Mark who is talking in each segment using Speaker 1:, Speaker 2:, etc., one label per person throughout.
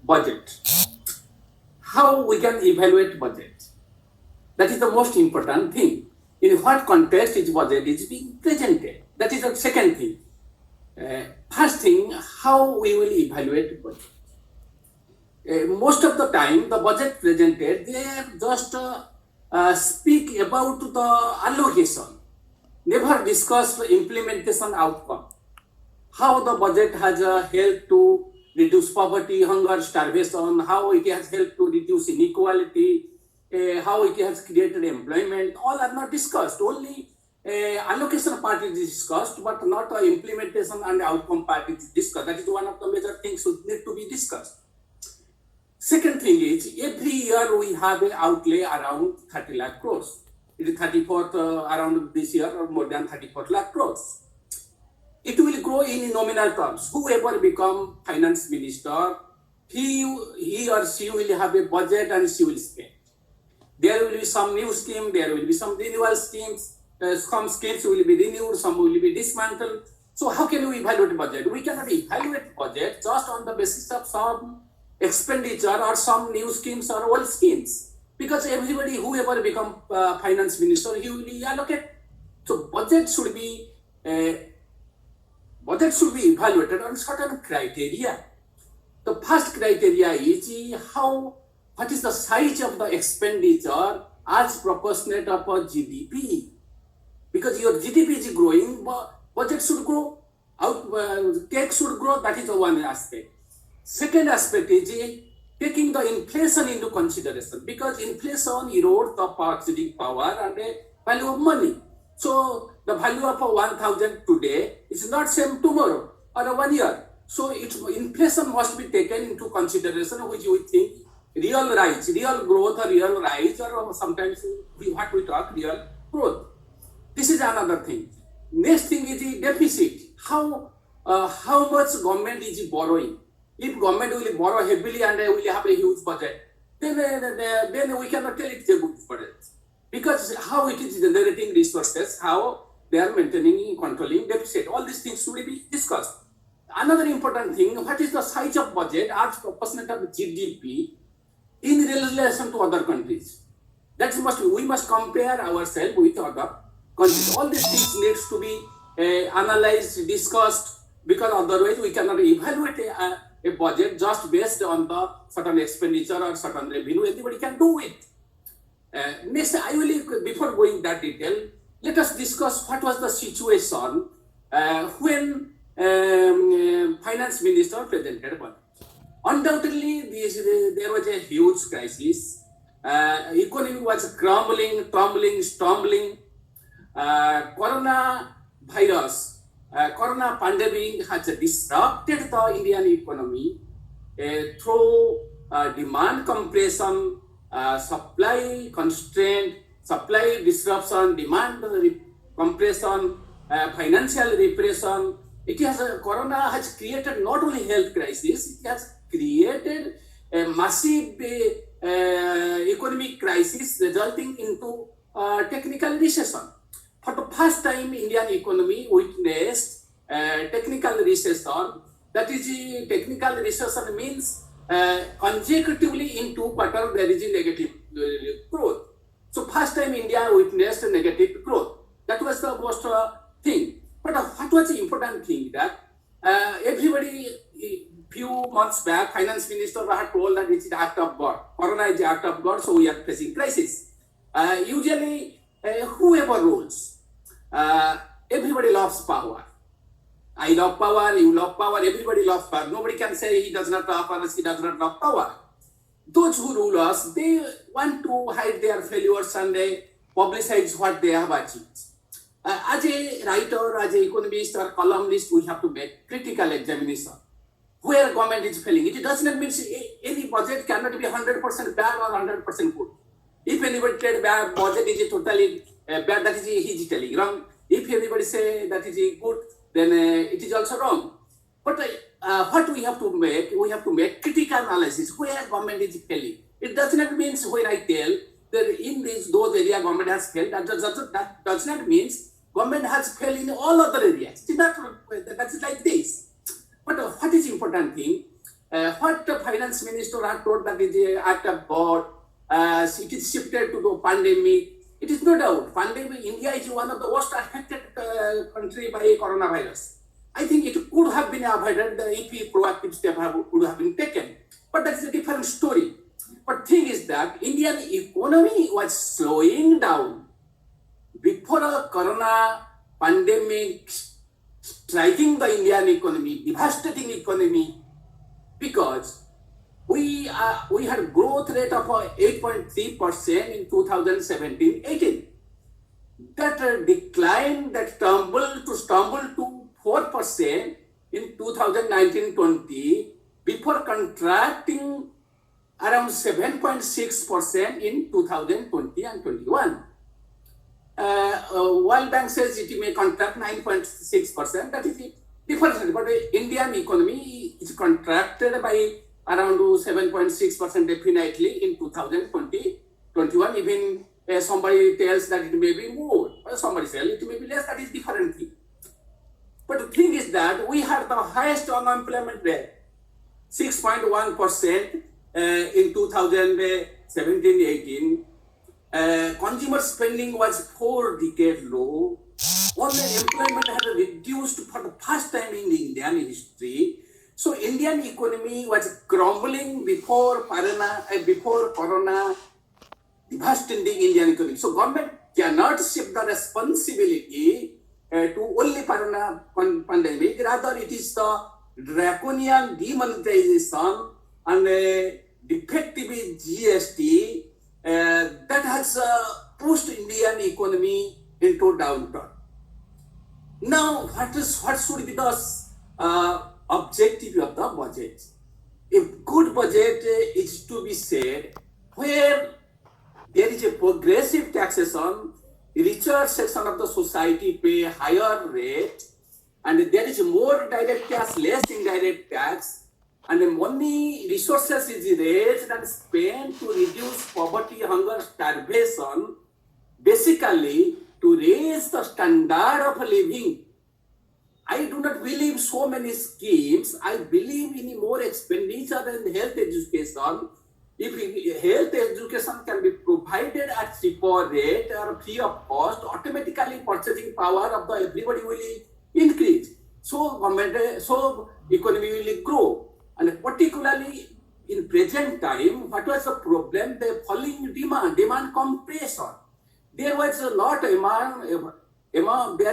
Speaker 1: budget. How we can evaluate budget? That is the most important thing. In what context is budget is being presented? That is the second thing. First thing, how we will evaluate budget. Most of the time, the budget presented, they just speak about the allocation, never discuss the implementation outcome. How the budget has helped to reduce poverty, hunger, starvation, how it has helped to reduce inequality, how it has created employment, all are not discussed. Only allocation part is discussed, but not the implementation and outcome part is discussed. That is one of the major things that need to be discussed. Second thing is, every year we have an outlay around 30 lakh crores. It is 34th around this year, or more than 34 lakh crores. It will grow in nominal terms. Whoever become finance minister, he or she will have a budget and she will spend. There will be some new scheme, there will be some renewal schemes, some schemes will be renewed, some will be dismantled. So how can we evaluate budget? We cannot evaluate budget just on the basis of some expenditure or some new schemes or old schemes. Because everybody, whoever become finance minister, he will allocate. So budget should be evaluated on certain criteria. The first criteria is what is the size of the expenditure as proportionate of a GDP. Because your GDP is growing, budget should grow, cake should grow, that is the one aspect. Second aspect is taking the inflation into consideration, because inflation erodes the purchasing power and the value of money. So the value of 1,000 today is not same tomorrow or 1 year. So inflation must be taken into consideration, which we think real rise, real growth or real rise, or sometimes what we talk real growth. This is another thing. Next thing is the deficit. How much government is borrowing? If government will borrow heavily and will have a huge budget, then we cannot tell it's a good budget. Because how it is generating resources, how they are maintaining, controlling deficit, all these things should be discussed. Another important thing, what is the size of budget as proportionate of GDP in relation to other countries? We must compare ourselves with other countries. All these things needs to be analyzed, discussed, because otherwise we cannot evaluate a budget just based on the certain expenditure or certain revenue. Everybody can do it. Next, I will, before going that detail, let us discuss what was the situation when finance minister presented budget. Undoubtedly, there was a huge crisis. Economy was crumbling, stumbling. Corona pandemic has disrupted the Indian economy through demand compression, supply constraint, supply disruption, demand compression, financial repression. Corona has created not only health crisis, it has created a massive economic crisis resulting into technical recession. For the first time, Indian economy witnessed technical recession. That is, technical recession means consecutively in 2 quarters there is a negative growth. So first time India witnessed negative growth. That was the most thing. But what was the important thing that everybody, few months back, finance minister had told that it is the act of God. Corona is the act of God, so we are facing crisis. Usually, whoever rules, everybody loves power. I love power, you love power, everybody loves power. Nobody can say he does not love power, he does not love power. Those who rule us, they want to hide their failures and they publicize what they have achieved. As a writer, as an economist or columnist, we have to make critical examination. Where government is failing, it does not mean any budget cannot be 100% bad or 100% good. If anybody said bad budget is totally bad, that is he is telling wrong. If anybody say that is good, then it is also wrong. But what we have to make critical analysis where government is failing. It does not mean when I tell that in those areas government has failed, that does not mean government has failed in all other areas. That is like this. But what is important thing? What the finance minister had told that is the act of God, it is shifted to the pandemic. It is no doubt, pandemic, India is one of the worst affected country by coronavirus. I think it could have been avoided if proactive steps could have been taken. But that's a different story. But thing is that Indian economy was slowing down before the corona pandemic striking the Indian economy, devastating economy, because we had growth rate of 8.3% in 2017-18. That decline, that stumbled to 4% in 2019-20 before contracting around 7.6% in 2020 and 21. World Bank says it may contract 9.6%. That is different. But the Indian economy is contracted by around 7.6% definitely in 2020-21. Even somebody tells that it may be more, or somebody says it may be less. That is different thing. But the thing is that we had the highest unemployment rate, 6.1% in 2017-18. Consumer spending was 4 decade low. Unemployment had reduced for the first time in the Indian history. So Indian economy was crumbling before corona devastating Indian economy. So government cannot shift the responsibility to only corona pandemic. Rather, it is the draconian demonetization and defective GST that has pushed Indian economy into downturn. Now, what should be the objective of the budget? A good budget is to be said where there is a progressive taxation, richer section of the society pay higher rate, and there is more direct tax, less indirect tax, and the money resources is raised and spent to reduce poverty, hunger, starvation, basically to raise the standard of living. I do not believe so many schemes. I believe in more expenditure in health education. If health education can be provided at cheaper rate or free of cost, automatically purchasing power of the everybody will increase. So economy will grow. And particularly in present time, what was the problem? The falling demand compression. There was not there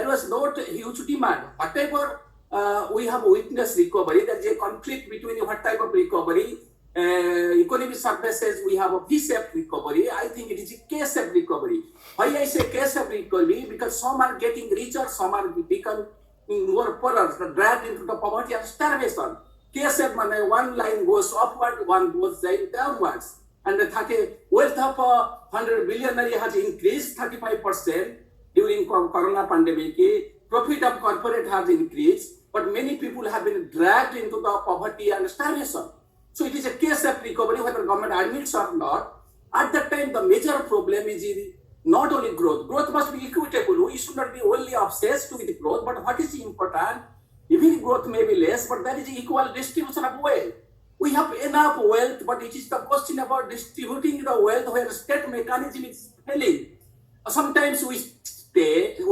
Speaker 1: was not huge demand. Whatever we have witnessed recovery, there is a conflict between what type of recovery. Economic services, we have a V-shaped recovery. I think it is a K-shaped recovery. Why I say K-shaped recovery? Because some are getting richer, some are becoming more poorer, dragged into the poverty and starvation. K-shaped, one line goes upward, one goes downwards. And the wealth of 100 billionaire has increased 35% during corona pandemic. Profit of corporate has increased, but many people have been dragged into the poverty and starvation. So it is a K-shaped recovery, whether government admits or not. At that time, the major problem is not only growth. Growth must be equitable. We should not be only obsessed with growth, but what is important? Even growth may be less, but there is equal distribution of wealth. We have enough wealth, but it is the question about distributing the wealth where state mechanism is failing. Sometimes we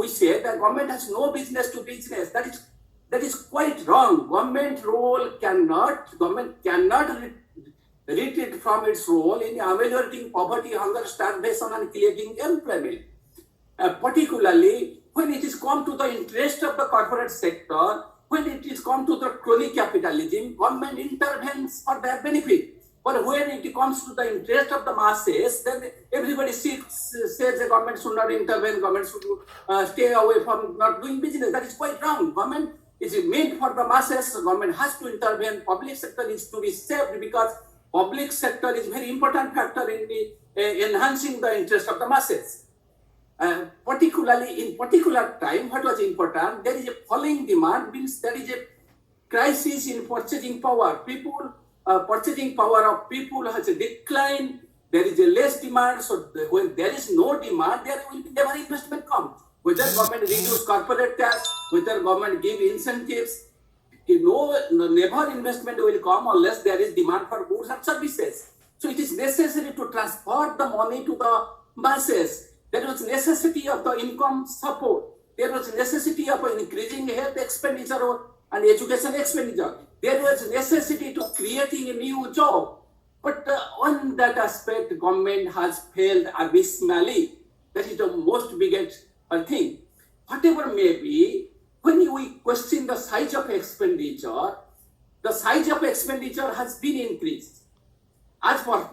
Speaker 1: say that government has no business to business. That is quite wrong. Government cannot retreat from its role in ameliorating poverty, hunger, starvation, and creating employment. Particularly when it is come to the interest of the corporate sector, when it is come to the crony capitalism, government intervenes for their benefit. But when it comes to the interest of the masses, then everybody says the government should not intervene, government should stay away from not doing business. That is quite wrong. Government is meant for the masses. Government has to intervene. Public sector is to be saved because public sector is very important factor in the enhancing the interest of the masses. Particularly in particular time, what was important? There is a falling demand, means there is a crisis in purchasing power. Purchasing power of people has a decline. There is a less demand. So when there is no demand, there will be never investment come. Whether government reduce corporate tax, whether government give incentives, never investment will come unless there is demand for goods and services. So it is necessary to transfer the money to the masses. There was necessity of the income support. There was necessity of increasing health expenditure and education expenditure. There was necessity to creating a new job. But on that aspect, government has failed abysmally. That is the most biggest thing. Whatever may be, when we question the size of expenditure has been increased. As for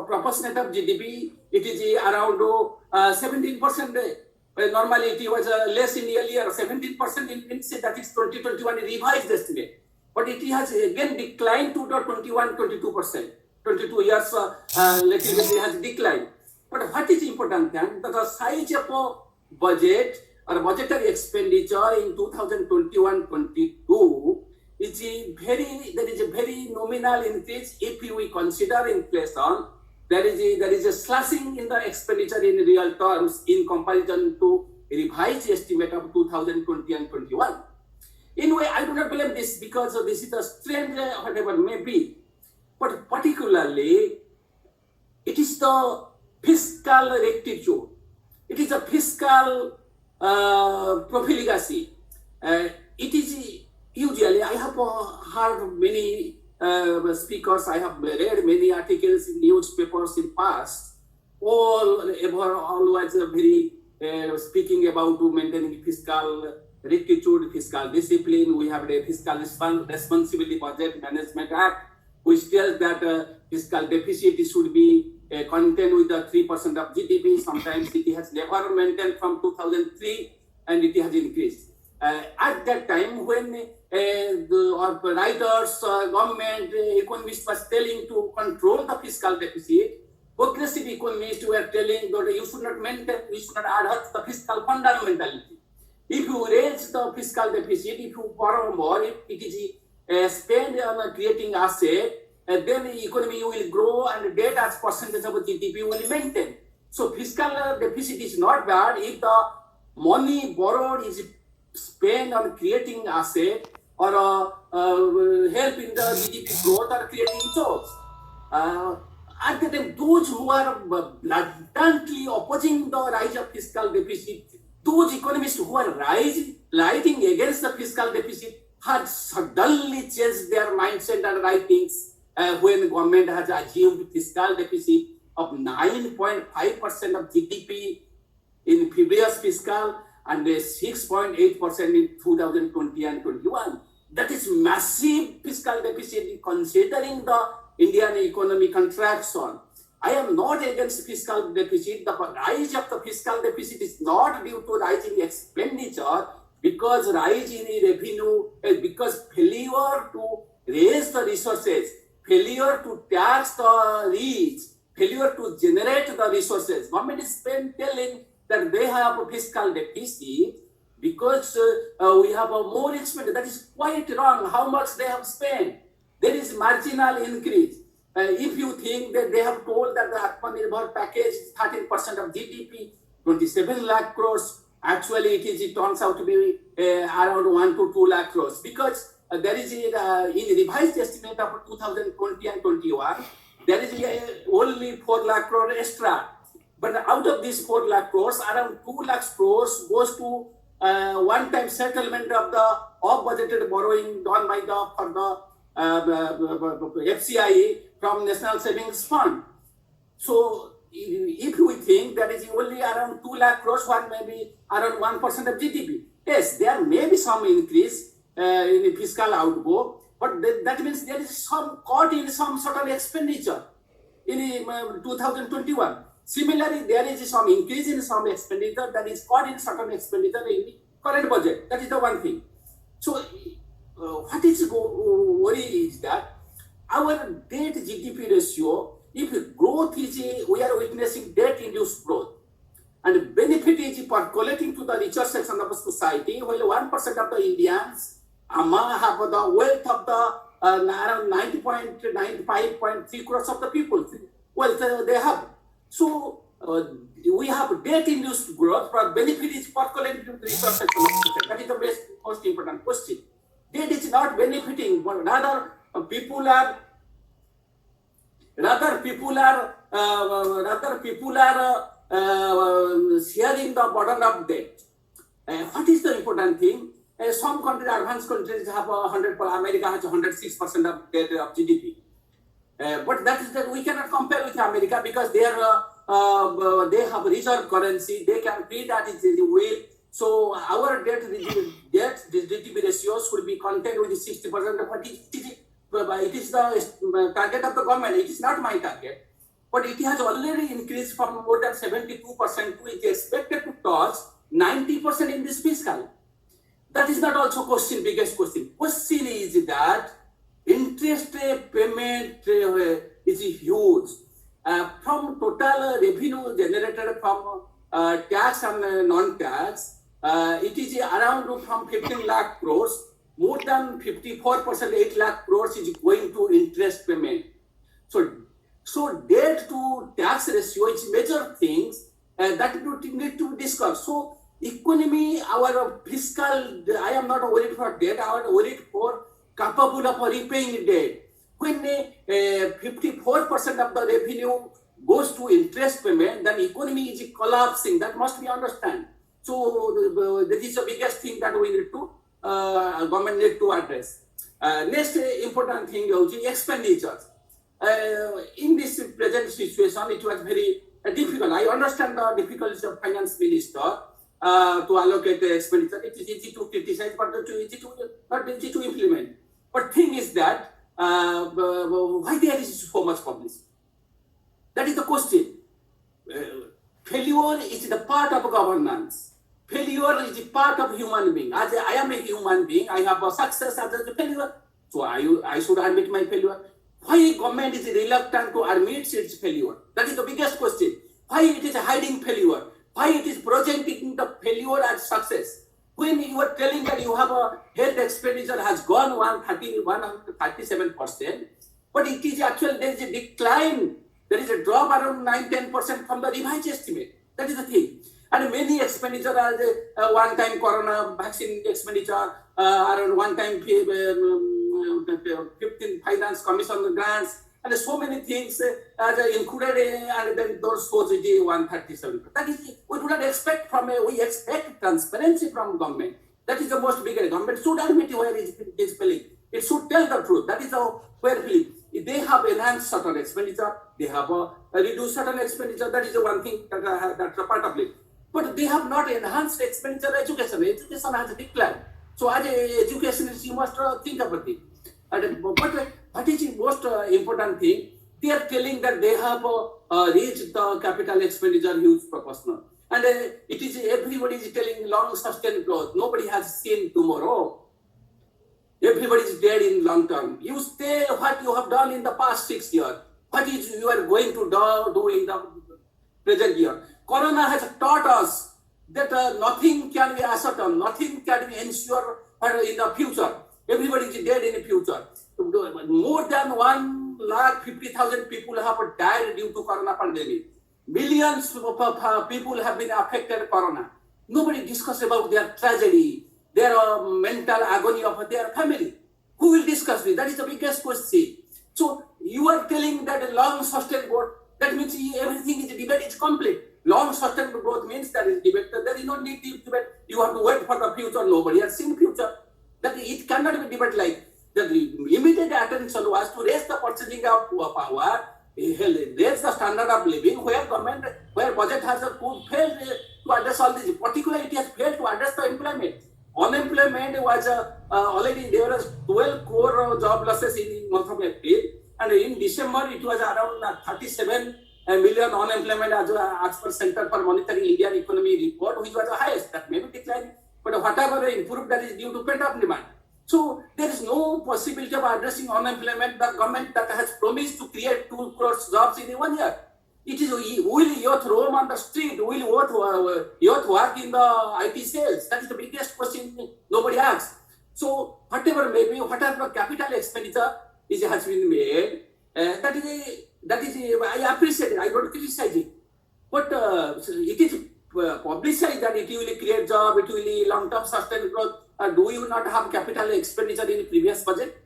Speaker 1: proportionate of GDP, it is around 17%. Normally it was less in earlier, 17% increase, that is 2021 revised estimate. But it has again declined to the 22%. 22 years later it has declined. But what is important then, that the size of budget or budgetary expenditure in 2021-22 is there is a very nominal increase. If we consider inflation, there is a slashing in the expenditure in real terms in comparison to revised estimate of 2020 and 21. In a way, I do not blame this because this is a strange whatever may be, but particularly it is the fiscal rectitude. It is a fiscal profligacy. It is usually, I have heard many speakers, I have read many articles in newspapers in past, always very speaking about maintaining fiscal rectitude, fiscal discipline. We have the Fiscal Responsibility Budget Management Act, which tells that fiscal deficit should be contained with the 3% of GDP. Sometimes it has never maintained from 2003 and it has increased. At that time, when the writers, government, economists was telling to control the fiscal deficit, progressive economists were telling that you should not maintain, you should not adhere to the fiscal fundamentality. If you raise the fiscal deficit, if you borrow more, if it is spent on creating asset, then the economy will grow and debt as percentage of GDP will maintain. So fiscal deficit is not bad if the money borrowed is spent on creating asset or help in the GDP growth or creating jobs. At the time, those who are blatantly opposing the rise of fiscal deficit, those economists who are writing against the fiscal deficit had suddenly changed their mindset and writings when government has achieved fiscal deficit of 9.5% of GDP in previous fiscal and 6.8% in 2020 and 21. That is massive fiscal deficit considering the Indian economy contraction. I am not against fiscal deficit. The rise of the fiscal deficit is not due to rising expenditure, because rise in revenue, because failure to raise the resources, failure to tax the rich, failure to generate the resources. Government is telling that they have a fiscal deficit because we have a more expenditure. That is quite wrong. How much they have spent? There is marginal increase. If you think that they have told that the Atmanirbhar package is 13% of GDP, 27 lakh crores, actually it turns out to be around 1 to 2 lakh crores, because there is in revised estimate of 2020 and 21, there is only 4 lakh crore extra. But out of these 4 lakh crores, around 2 lakh crores goes to one-time settlement of the off-budgeted borrowing done by the FCI from National Savings Fund. So if we think that is only around 2 lakh crores, one maybe around 1% of GDP. Yes, there may be some increase in fiscal outgo, but that means there is some cut in some certain expenditure in 2021. Similarly, there is some increase in some expenditure that is cut in certain expenditure in the current budget. That is the one thing. So what is worry is that our debt GDP ratio, if growth is, we are witnessing debt-induced growth, and benefit is percolating to the richer section of society, while 1% of the Indians have the wealth of the around 95.3 crores of the people. Wealth they have. So we have debt-induced growth, but benefit is percolating to the richer section of society. That is the most important question. Debt is not benefiting, but rather people are sharing the burden of debt. What is the important thing? Some countries, advanced countries, have 100. America has 106% of debt of GDP. But that is that we cannot compare with America because they have reserve currency. They can print that it is will. So our debt GDP ratio should be contained with 60%. But it is the target of the government. It is not my target. But it has already increased from more than 72% to it is expected to touch 90% in this fiscal. That is not also biggest question. Question is that interest payment is huge. From total revenue generated from tax and non-tax, it is around from 15 lakh crores. More than 54%, 8 lakh crores is going to interest payment. So debt to tax ratio is major things that we need to discuss. So economy, our fiscal, I am not worried for debt, I am worried for capable of repaying debt. When 54% of the revenue goes to interest payment, then economy is collapsing. That must be understood. So that is the biggest thing that we need to, government need to address. Next important thing is expenditures. In this present situation, it was very difficult. I understand the difficulties of finance minister to allocate the expenditure. It is easy to criticize, but not easy to implement. But thing is that why there is so much publicity? That is the question. Failure is the part of governance. Failure is part of human being. As I am a human being, I have a success as a failure. So I should admit my failure. Why government is reluctant to admit its failure? That is the biggest question. Why it is hiding failure? Why it is presenting the failure as success? When you are telling that you have a health expenditure has gone 137%, but it is actually there is a decline. There is a drop around 9-10% from the revised estimate. That is the thing. And many expenditure are one-time corona vaccine expenditure, around one-time 15 finance commission grants, and so many things included, and then those shows it 137. That is, we do not expect we expect transparency from government. That is the most biggest. Government should admit where it is failing. It should tell the truth. That is where failing. They have enhanced certain expenditure, they have reduced certain expenditure. That is the one thing that's a part of it. But they have not enhanced expenditure education. Education has declined. So as an educationist, you must think about it. But what is the most important thing? They are telling that they have reached the capital expenditure huge proportional. And it is everybody is telling long sustained growth. Nobody has seen tomorrow. Everybody is dead in long term. You say what you have done in the past 6 years. What is you are going to do in the present year. Corona has taught us that nothing can be ascertained, nothing can be ensured in the future. Everybody is dead in the future. More than 150,000 people have died due to corona pandemic. Millions of people have been affected by corona. Nobody discusses about their tragedy, their mental agony of their family. Who will discuss this? That is the biggest question. So you are telling that long sustained growth, that means everything is debate is complete. Long sustained growth means that is debate. There is no need to debate. You have to wait for the future. Nobody has seen future. That it cannot be debate like the immediate attention was to raise the purchasing of power, raise the standard of living, where budget has failed to address all this. Particularly, it has failed to address the employment. Unemployment was already there was 12 crore job losses in the month of April, and in December it was around 37 million unemployment as per Center for Monitoring Indian Economy report, which was the highest. That may be declining, but whatever improved, that is due to pent-up demand. So there is no possibility of addressing unemployment. The government that has promised to create 2 crore jobs in 1 year. It is, will youth roam on the street? Will youth work in the IT sales? That is the biggest question nobody asks. So whatever may be, whatever capital expenditure has been made, that is I appreciate it. I don't criticize it. But it is publicized that it will create job, it will long-term sustained growth. do you not have capital expenditure in the previous budget?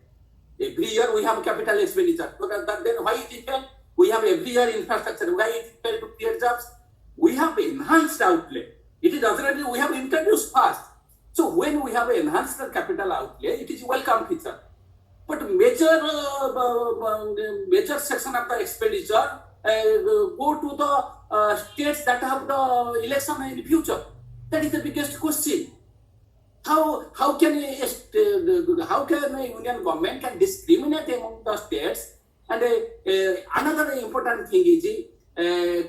Speaker 1: Every year we have capital expenditure. Then why it fell? We have every year infrastructure. Why it fell to create jobs? We have enhanced outlay. It is already we have introduced fast. So when we have enhanced the capital outlay, it is a welcome feature. But major section of the expenditure go to the states that have the election in the future. That is the biggest question. How can a union government can discriminate among the states? And another important thing is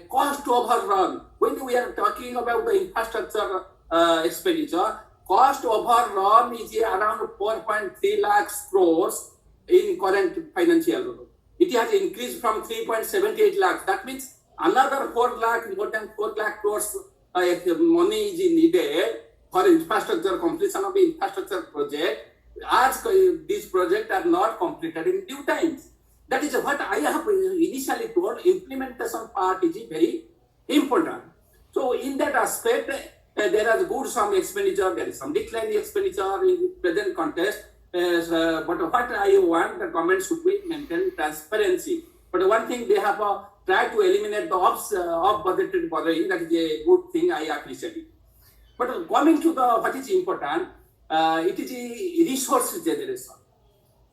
Speaker 1: cost overrun. When we are talking about the infrastructure expenditure, cost overrun is around 4.3 lakhs crores in current financial year. It has increased from 3.78 lakhs. That means another 4 lakh, more than 4 lakh crores money is needed for infrastructure, completion of the infrastructure project, as these projects are not completed in due times. That is what I have initially told. Implementation part is very important. So in that aspect, there is good some expenditure, there is some decline in expenditure in the present context. But what I want, the government should be maintain transparency. But one thing they have tried to eliminate the off-budgeted borrowing. That is a good thing. I appreciate it. But coming to the what is important, it is a resource generation.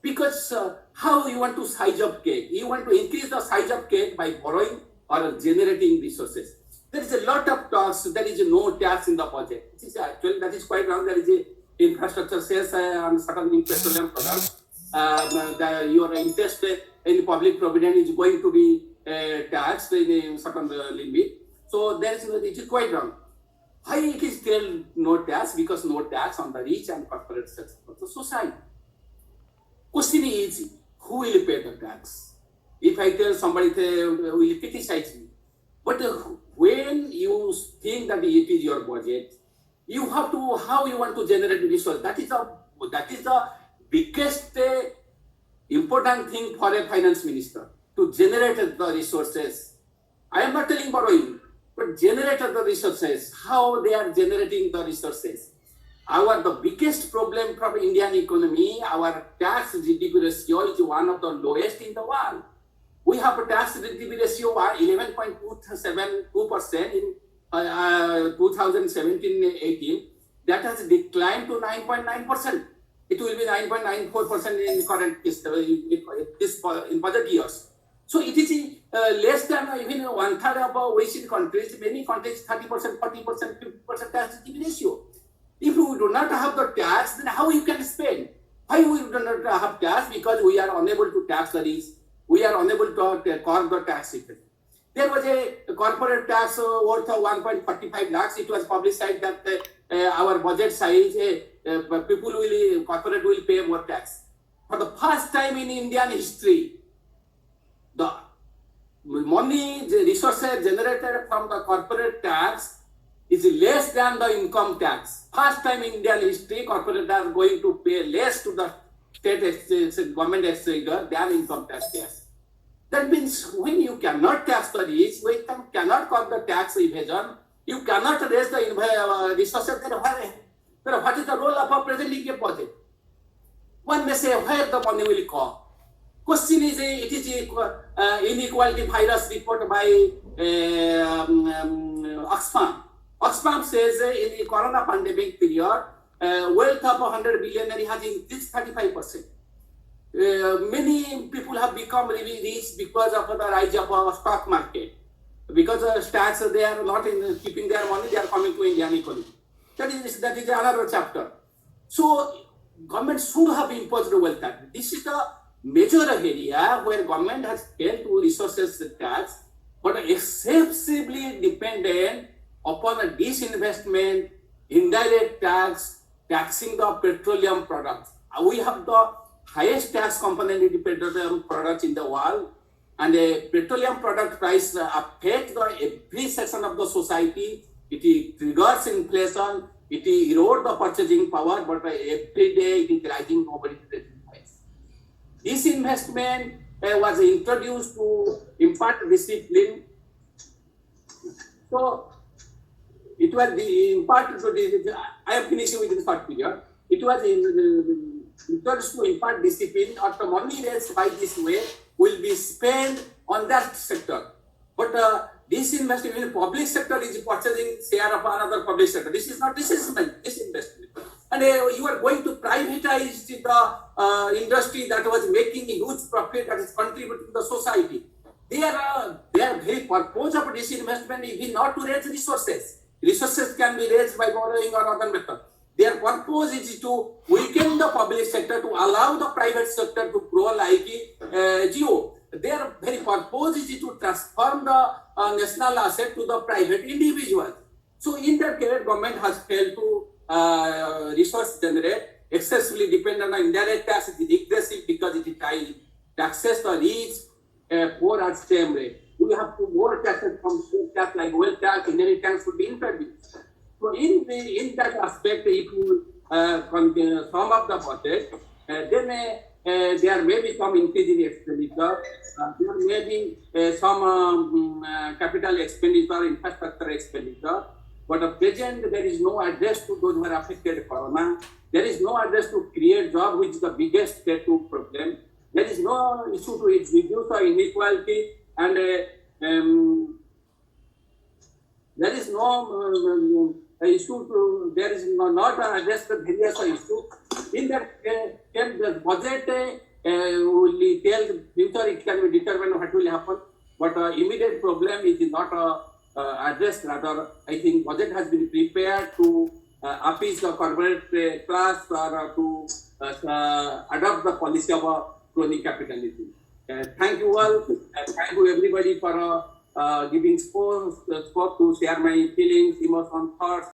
Speaker 1: Because how you want to size up cake? You want to increase the size of cake by borrowing or generating resources. There is a lot of tax. There is no tax in the budget. Actually, that is quite wrong. There is a infrastructure sales on certain petroleum products. Your interest in public provident is going to be taxed in a certain limit. So it is quite wrong. Why it is still no tax? Because no tax on the rich and corporate sector of the society. Question is, who will pay the tax? If I tell somebody they will criticize me. But when you think that it is your budget, you have to, how you want to generate resources. That is the biggest important thing for a finance minister, to generate the resources. I am not telling borrowing, but generate the resources, how they are generating the resources. The biggest problem from Indian economy, our tax GDP ratio is one of the lowest in the world. We have a tax GDP ratio of 11.272% in 2017-18. That has declined to 9.9%. It will be 9.94% in current in budget years. So it is less than even one third of OECD countries. Many countries 30%, 40%, 50% tax GDP ratio. If we do not have the tax, then how you can spend? Why we do not have tax? Because we are unable to tax the rich. We are unable to curb the tax effect. There was a corporate tax worth of 1.45 lakhs. It was publicized that our budget size, corporate will pay more tax. For the first time in Indian history, the money, the resources generated from the corporate tax is less than the income tax. First time in Indian history, corporates are going to pay less to the state government exchequer than income tax. That means when you cannot tax the rich, when you cannot curb the tax evasion, you cannot raise the resources. Then what is the role of a presently kept budget? One may say where the money will come. Question is, it is inequality virus report by Oxfam. Oxfam says in the corona pandemic period, wealth of 100 billionaire has increased 35%. Many people have become really rich because of the rise of our stock market. Because stocks, they are not keeping their money, they are coming to Indian economy. That is another chapter. So government should have imposed wealth tax. This is the major area where government has paid to resources tax, but excessively dependent upon a disinvestment, indirect tax, taxing the petroleum products. We have the highest tax component in the petroleum products in the world, and the petroleum product price affects every section of the society. It triggers inflation, it erodes the purchasing power, but every day it is rising, nobody is raising price. This investment was introduced to impart discipline. So it was imparted to this. I am finishing with this short period. it was introduced to impart discipline, or the money raised by this way will be spent on that sector. But this investment in public sector is purchasing share of another public sector. This is not disinvestment, disinvestment. And you are going to privatize the industry that was making a huge profit that is contributing to the society. Their very purpose of disinvestment is not to raise resources. Resources can be raised by borrowing or other method. Their purpose is to weaken the public sector, to allow the private sector to grow like Geo. Their very purpose is to transform the national asset to the private individual. So in that case, government has failed to resource generate, excessively dependent on indirect tax. It is regressive because it is taxes the rich, poor at same rate. We have to more taxes from state tax like wealth tax, indirect tax should be introduced. So in that aspect, if you sum up the budget, then there may be some increase in expenditure. There may be some capital expenditure, infrastructure expenditure. But at present, there is no address to those who are affected by corona. There is no address to create job, which is the biggest threat to problem. There is no issue to reduce the inequality, and there is no issue to, there is not address the various issue. In that the budget will tell future, it can be determined what will happen, but immediate problem is not addressed. Rather, I think budget has been prepared to appease the corporate class or to adopt the policy of crony capitalism. Thank you all. Thank you everybody for giving scope to share my feelings, emotions, thoughts.